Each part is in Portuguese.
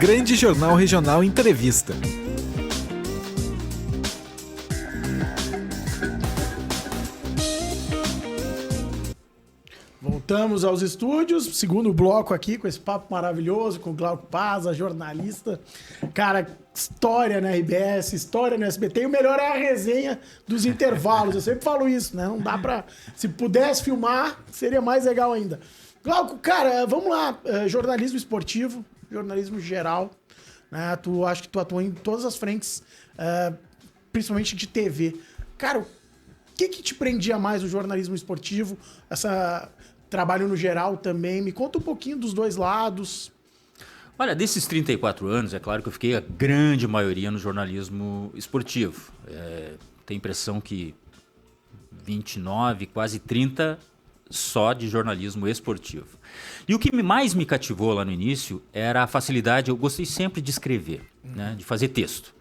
Grande Jornal Regional Entrevista. Voltamos aos estúdios, segundo bloco aqui, com esse papo maravilhoso, com o Glauco Paz, a jornalista. Cara, história na RBS, história no SBT, e o melhor é a resenha dos intervalos. Eu sempre falo isso, né? Não dá pra... Se pudesse filmar, seria mais legal ainda. Glauco, cara, vamos lá. Jornalismo esportivo, jornalismo geral, né? Acho que tu atua em todas as frentes, principalmente de TV. Cara, o que te prendia mais no jornalismo esportivo? Trabalho no geral também. Me conta um pouquinho dos dois lados. Olha, desses 34 anos, é claro que eu fiquei a grande maioria no jornalismo esportivo. Tenho a impressão que 29, quase 30 só de jornalismo esportivo. E o que mais me cativou lá no início era a facilidade, eu gostei sempre de escrever, né, de fazer texto.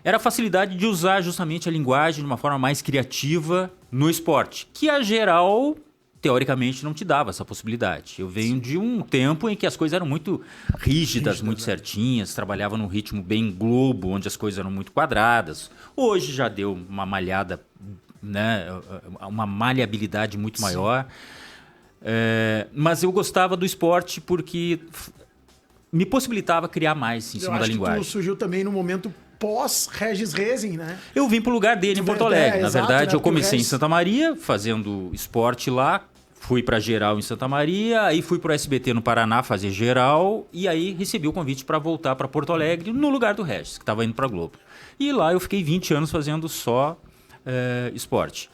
Era a facilidade de usar justamente a linguagem de uma forma mais criativa no esporte, que a geral, teoricamente, não te dava essa possibilidade. Eu venho de um tempo em que as coisas eram muito rígidas, muito certinhas, trabalhava num ritmo bem Globo, onde as coisas eram muito quadradas. Hoje já deu uma malhada, né, uma maleabilidade muito maior. Mas eu gostava do esporte porque me possibilitava criar mais em cima da linguagem. Tu surgiu também no momento pós-Regis Rezin, né? Eu vim pro lugar dele em Porto Alegre. Na verdade, né? eu comecei em Santa Maria, fazendo esporte lá. Fui para geral em Santa Maria, aí fui pro SBT no Paraná fazer geral, e aí recebi o convite para voltar para Porto Alegre no lugar do Regis, que estava indo para Globo. E lá eu fiquei 20 anos fazendo só esporte.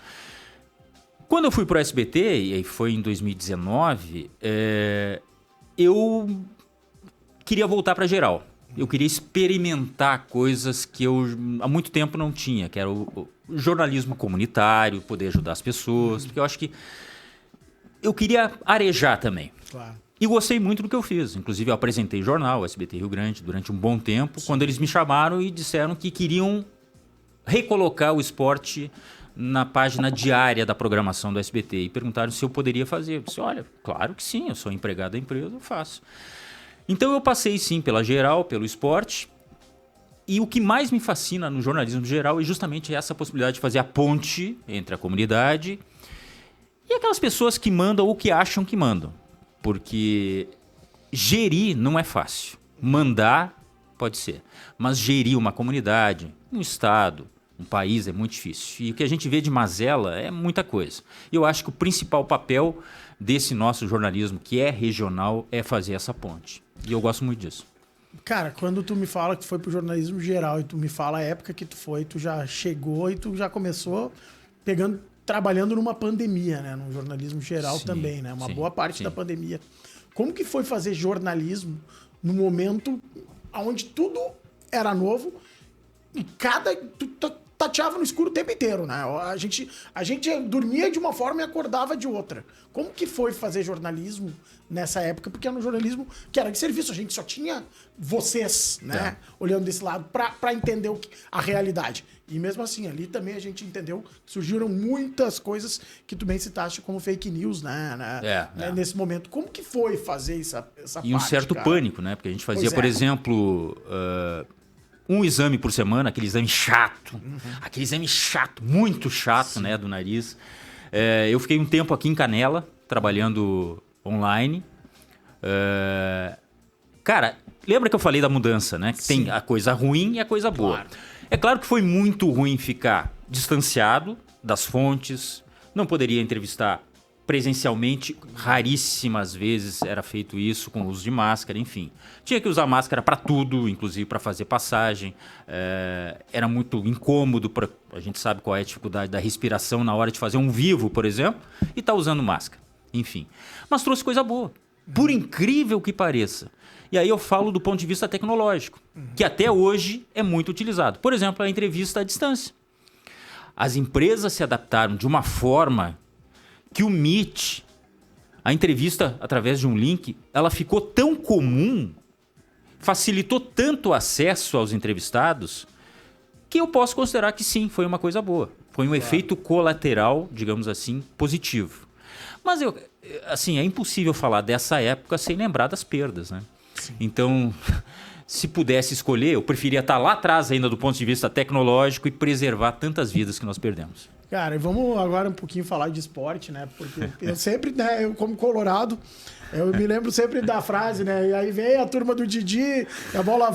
Quando eu fui pro SBT, e aí foi em 2019, eu queria voltar para geral. Eu queria experimentar coisas que eu há muito tempo não tinha, que era o jornalismo comunitário, poder ajudar as pessoas, porque eu acho que eu queria arejar também. Claro. E gostei muito do que eu fiz. Inclusive, eu apresentei jornal, SBT Rio Grande, durante um bom tempo, quando eles me chamaram e disseram que queriam recolocar o esporte na página diária da programação do SBT. E perguntaram se eu poderia fazer. Eu disse, olha, claro que sim, eu sou empregado da empresa, eu faço. Então, eu passei, sim, pela geral, pelo esporte. E o que mais me fascina no jornalismo geral é justamente essa possibilidade de fazer a ponte entre a comunidade e aquelas pessoas que mandam ou que acham que mandam. Porque gerir não é fácil. Mandar pode ser. Mas gerir uma comunidade, um estado, um país é muito difícil. E o que a gente vê de mazela é muita coisa. E eu acho que o principal papel desse nosso jornalismo, que é regional, é fazer essa ponte. E eu gosto muito disso. Cara, quando tu me fala que foi pro jornalismo geral e tu me fala a época que tu foi, tu já chegou e tu já começou trabalhando numa pandemia, né? No jornalismo geral também, né? Uma boa parte da pandemia. Como que foi fazer jornalismo no momento onde tudo era novo e tu tateava no escuro o tempo inteiro, né? A gente dormia de uma forma e acordava de outra. Como que foi fazer jornalismo nessa época? Porque era um jornalismo que era de serviço, a gente só tinha vocês, né? Olhando desse lado para entender a realidade. E mesmo assim, ali também a gente entendeu que surgiram muitas coisas que tu bem citaste como fake news, né? Nesse momento. Como que foi fazer essa parte, e um certo pânico, né? Porque a gente fazia, por exemplo, um exame por semana, aquele exame chato. Aquele exame chato, muito chato, né? Do nariz. Eu fiquei um tempo aqui em Canela, trabalhando online. Cara, lembra que eu falei da mudança, né? Que tem a coisa ruim e a coisa boa. Claro. É claro que foi muito ruim ficar distanciado das fontes, não poderia entrevistar presencialmente, raríssimas vezes era feito isso com o uso de máscara, enfim. Tinha que usar máscara para tudo, inclusive para fazer passagem. Era muito incômodo, a gente sabe qual é a dificuldade da respiração na hora de fazer um vivo, por exemplo, e tá usando máscara, enfim. Mas trouxe coisa boa, por incrível que pareça. E aí eu falo do ponto de vista tecnológico, que até hoje é muito utilizado. Por exemplo, a entrevista à distância. As empresas se adaptaram de uma forma que o Meet, a entrevista através de um link, ela ficou tão comum, facilitou tanto o acesso aos entrevistados, que eu posso considerar que sim, foi uma coisa boa. Foi um efeito colateral, digamos assim, positivo. Mas assim, é impossível falar dessa época sem lembrar das perdas, né? Sim. Então, se pudesse escolher, eu preferia estar lá atrás ainda do ponto de vista tecnológico e preservar tantas vidas que nós perdemos. Cara, e vamos agora um pouquinho falar de esporte, né? Porque eu sempre, né, eu como colorado, eu me lembro sempre da frase, né? E aí vem a turma do Didi, a bola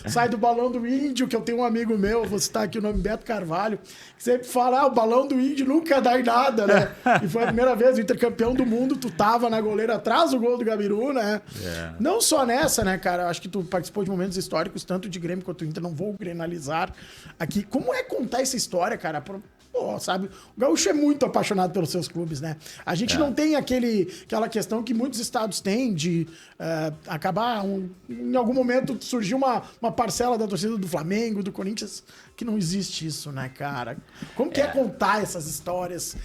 sai do balão do índio, que eu tenho um amigo meu, vou citar aqui o nome, Beto Carvalho, que sempre fala, o balão do índio nunca dá em nada, né? E foi a primeira vez, o Inter campeão do mundo, tu tava na goleira atrás do gol do Gabiru, né? Não só nessa, né, cara? Acho que tu participou de momentos históricos, tanto de Grêmio quanto do Inter, não vou grenalizar aqui. Como é contar essa história, cara? Pô, sabe? O gaúcho é muito apaixonado pelos seus clubes, né? A gente não tem aquela questão que muitos estados têm de acabar... em algum momento surgiu uma parcela da torcida do Flamengo, do Corinthians, que não existe isso, né, cara? Como que é contar essas histórias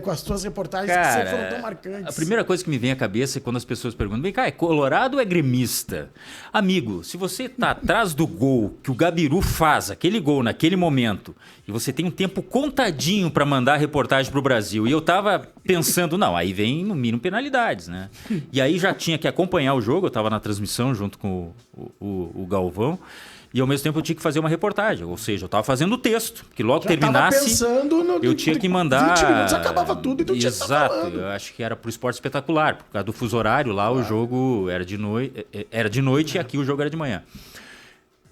com as tuas reportagens que sempre foram tão marcantes? A primeira coisa que me vem à cabeça é quando as pessoas perguntam, vem cá, é colorado ou é gremista? Amigo, se você tá atrás do gol que o Gabiru faz, aquele gol naquele momento, e você tem um tempo contadinho para mandar a reportagem pro Brasil, e eu tava pensando, não, aí vem no mínimo penalidades, né? E aí já tinha que acompanhar o jogo, eu tava na transmissão junto com o Galvão, e ao mesmo tempo eu tinha que fazer uma reportagem, ou seja, eu tava fazendo o texto, que logo Já terminasse, pensando eu tinha que mandar... 20 minutos acabava tudo e tu tinha que estar Exato, falando. eu acho que era pro Esporte Espetacular, por causa do fuso horário lá, o jogo era de noite e aqui o jogo era de manhã.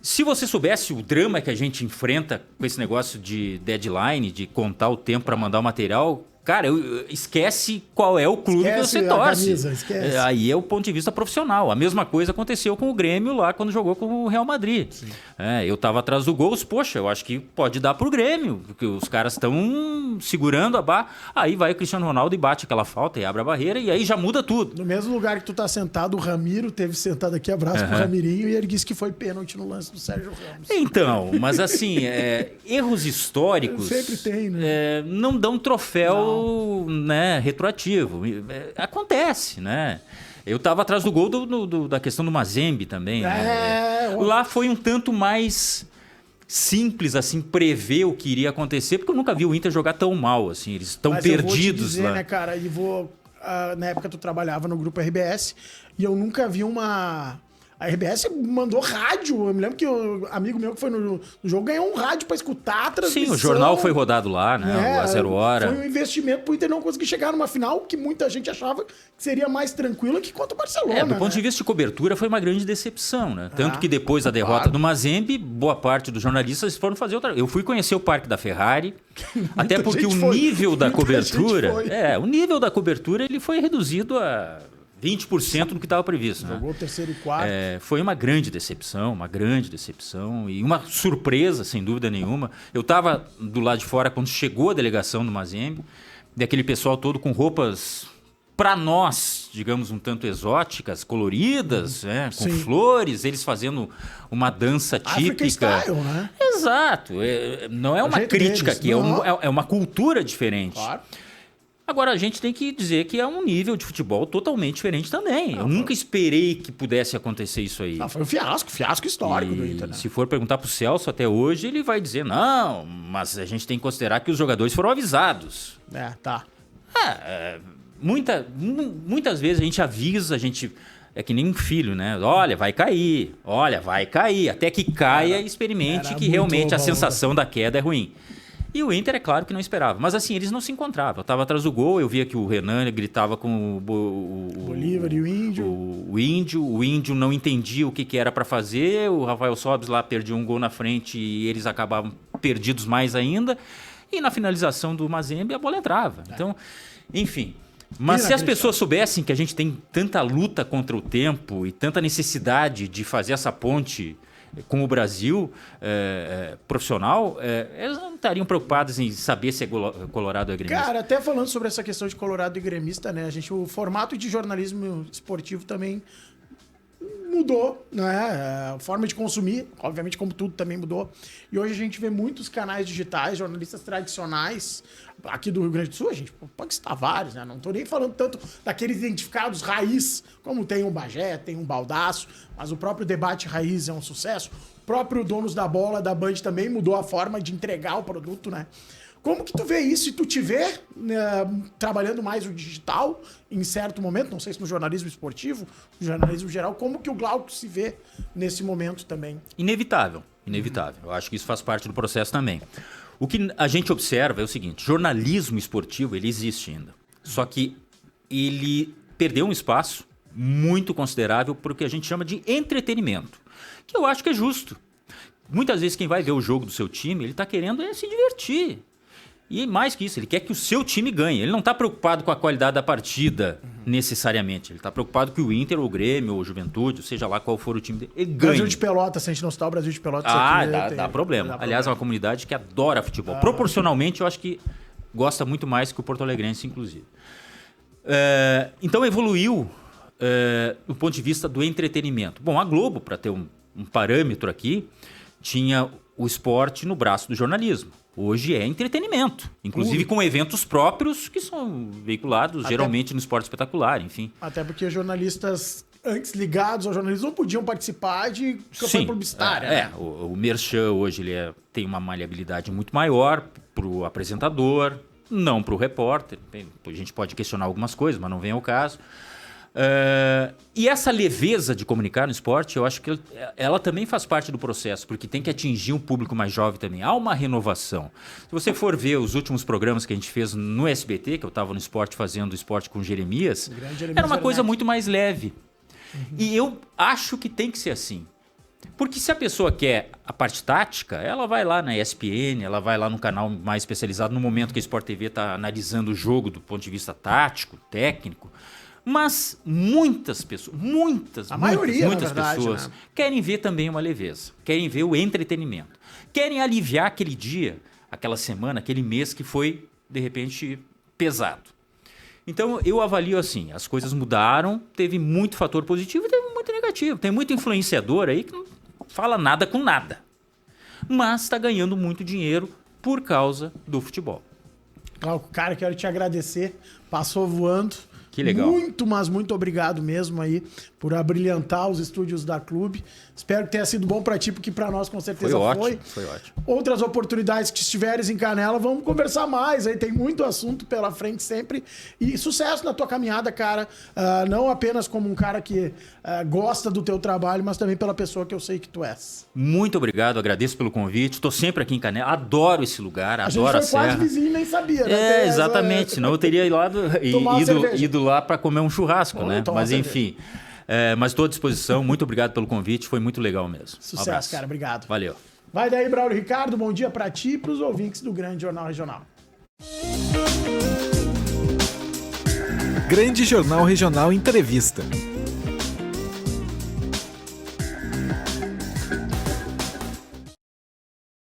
Se você soubesse o drama que a gente enfrenta com esse negócio de deadline, de contar o tempo para mandar o material, cara, esquece qual é o clube que você torce. Camisa, esquece. Aí é o ponto de vista profissional. A mesma coisa aconteceu com o Grêmio lá quando jogou com o Real Madrid. Eu tava atrás do gol, poxa, eu acho que pode dar pro Grêmio, porque os caras estão segurando a barra. Aí vai o Cristiano Ronaldo e bate aquela falta e abre a barreira e aí já muda tudo. No mesmo lugar que tu tá sentado, o Ramiro teve sentado aqui, abraço pro Ramirinho, e ele disse que foi pênalti no lance do Sérgio Ramos. Então, mas assim, erros históricos Sempre tem, né? Não dão troféu, né, retroativo. Acontece, né? Eu estava atrás do gol da questão do Mazembe também. Né? Lá foi um tanto mais simples, assim, prever o que iria acontecer, porque eu nunca vi o Inter jogar tão mal, assim. Eles estão perdidos, eu vou te dizer, lá. Né, cara, na época tu trabalhava no grupo RBS, e eu nunca vi a RBS mandou rádio. Eu me lembro que o amigo meu que foi no jogo ganhou um rádio pra escutar a transmissão. Sim, o jornal foi rodado lá, né? A 0 hora. Foi um investimento pro Inter não conseguir chegar numa final que muita gente achava que seria mais tranquila que contra o Barcelona. Do ponto de vista de cobertura, foi uma grande decepção, né? Tanto que depois da derrota do Mazembe, boa parte dos jornalistas foram fazer outra... Eu fui conhecer o Parque da Ferrari, até porque o nível da cobertura... o nível da cobertura ele foi reduzido a 20% do que estava previsto. Jogou o terceiro e quarto. Foi uma grande decepção e uma surpresa, sem dúvida nenhuma. Eu estava do lado de fora quando chegou a delegação do Mazembe, daquele pessoal todo com roupas, para nós, digamos, um tanto exóticas, coloridas, com flores, eles fazendo uma dança típica. African style, né? Exato. Não é uma crítica aqui, é uma cultura diferente. Claro. Agora, a gente tem que dizer que é um nível de futebol totalmente diferente também. Eu nunca esperei que pudesse acontecer isso aí. Foi um fiasco histórico do Inter, né? Se for perguntar pro Celso até hoje, ele vai dizer, não, mas a gente tem que considerar que os jogadores foram avisados. Tá. Muitas vezes a gente avisa, é que nem um filho, né? Olha, vai cair. Até que caia e experimente que realmente a sensação da queda é ruim. E o Inter, é claro que não esperava. Mas assim, eles não se encontravam. Eu estava atrás do gol, eu via que o Renan gritava com o Bolívar e o Índio. O Índio não entendia o que era para fazer. O Rafael Sobis lá perdia um gol na frente e eles acabavam perdidos mais ainda. E na finalização do Mazembe, a bola entrava. Então, enfim... Mas se as pessoas soubessem que a gente tem tanta luta contra o tempo e tanta necessidade de fazer essa ponte com o Brasil profissional, eles não estariam preocupados em saber se é colorado ou é gremista. Cara, até falando sobre essa questão de colorado e gremista, né? O formato de jornalismo esportivo também mudou, né? A forma de consumir, obviamente, como tudo também mudou. E hoje a gente vê muitos canais digitais, jornalistas tradicionais aqui do Rio Grande do Sul. A gente pode citar vários, né? Não tô nem falando tanto daqueles identificados raiz, como tem um Bagé, tem um Baldaço, mas o próprio Debate Raiz é um sucesso. O próprio Donos da Bola da Band também mudou a forma de entregar o produto, né? Como que tu vê isso e tu te vê trabalhando mais o digital em certo momento? Não sei se no jornalismo esportivo, no jornalismo geral, como que o Glauco se vê nesse momento também? Inevitável. Eu acho que isso faz parte do processo também. O que a gente observa é o seguinte, jornalismo esportivo, ele existe ainda. Só que ele perdeu um espaço muito considerável para o que a gente chama de entretenimento, que eu acho que é justo. Muitas vezes quem vai ver o jogo do seu time, ele está querendo se divertir. E mais que isso, ele quer que o seu time ganhe. Ele não está preocupado com a qualidade da partida, necessariamente. Ele está preocupado que o Inter, ou o Grêmio, ou o Juventude, seja lá qual for o time dele, ele ganhe. Brasil de Pelotas, se a gente não citar o Brasil de Pelotas... Dá problema. Aliás, é uma comunidade que adora futebol. Proporcionalmente, eu acho que gosta muito mais que o Porto Alegrense, inclusive. Então, evoluiu do ponto de vista do entretenimento. Bom, a Globo, para ter um parâmetro aqui, tinha o esporte no braço do jornalismo. Hoje é entretenimento, inclusive com eventos próprios que são veiculados geralmente no esporte espetacular, enfim. Até porque jornalistas antes ligados ao jornalismo não podiam participar de campanha publicitária. Né? O Merchan hoje tem uma maleabilidade muito maior para o apresentador, não para o repórter. A gente pode questionar algumas coisas, mas não vem ao caso. E essa leveza de comunicar no esporte, eu acho que ela também faz parte do processo, porque tem que atingir um público mais jovem também. Há uma renovação. Se você for ver os últimos programas que a gente fez no SBT, que eu estava no esporte fazendo esporte com Jeremias, era uma coisa muito mais leve. E eu acho que tem que ser assim. Porque se a pessoa quer a parte tática, ela vai lá na ESPN, ela vai lá no canal mais especializado, no momento que a Sport TV está analisando o jogo do ponto de vista tático, técnico. Mas muitas pessoas, muitas pessoas, né, querem ver também uma leveza, querem ver o entretenimento, querem aliviar aquele dia, aquela semana, aquele mês que foi, de repente, pesado. Então, eu avalio assim, as coisas mudaram, teve muito fator positivo e teve muito negativo. Tem muito influenciador aí que não fala nada com nada, mas está ganhando muito dinheiro por causa do futebol. Cara, quero te agradecer, passou voando. Que legal. Muito obrigado mesmo aí por abrilhantar os estúdios da Clube. Espero que tenha sido bom pra ti, porque pra nós com certeza foi. Foi ótimo. Outras oportunidades que estiveres em Canela, vamos conversar mais. Aí tem muito assunto pela frente sempre. E sucesso na tua caminhada, cara. Não apenas como um cara que gosta do teu trabalho, mas também pela pessoa que eu sei que tu és. Muito obrigado, agradeço pelo convite. Estou sempre aqui em Canela, adoro esse lugar, adoro a serra. A gente foi quase vizinho e nem sabia, né? Exatamente, senão eu teria ido lá para comer um churrasco, né? Mas enfim, mas estou à disposição, muito obrigado pelo convite, foi muito legal mesmo. Sucesso, cara, obrigado. Valeu. Vai daí, Braulio Ricardo, bom dia para ti e para os ouvintes do Grande Jornal Regional. Grande Jornal Regional Entrevista.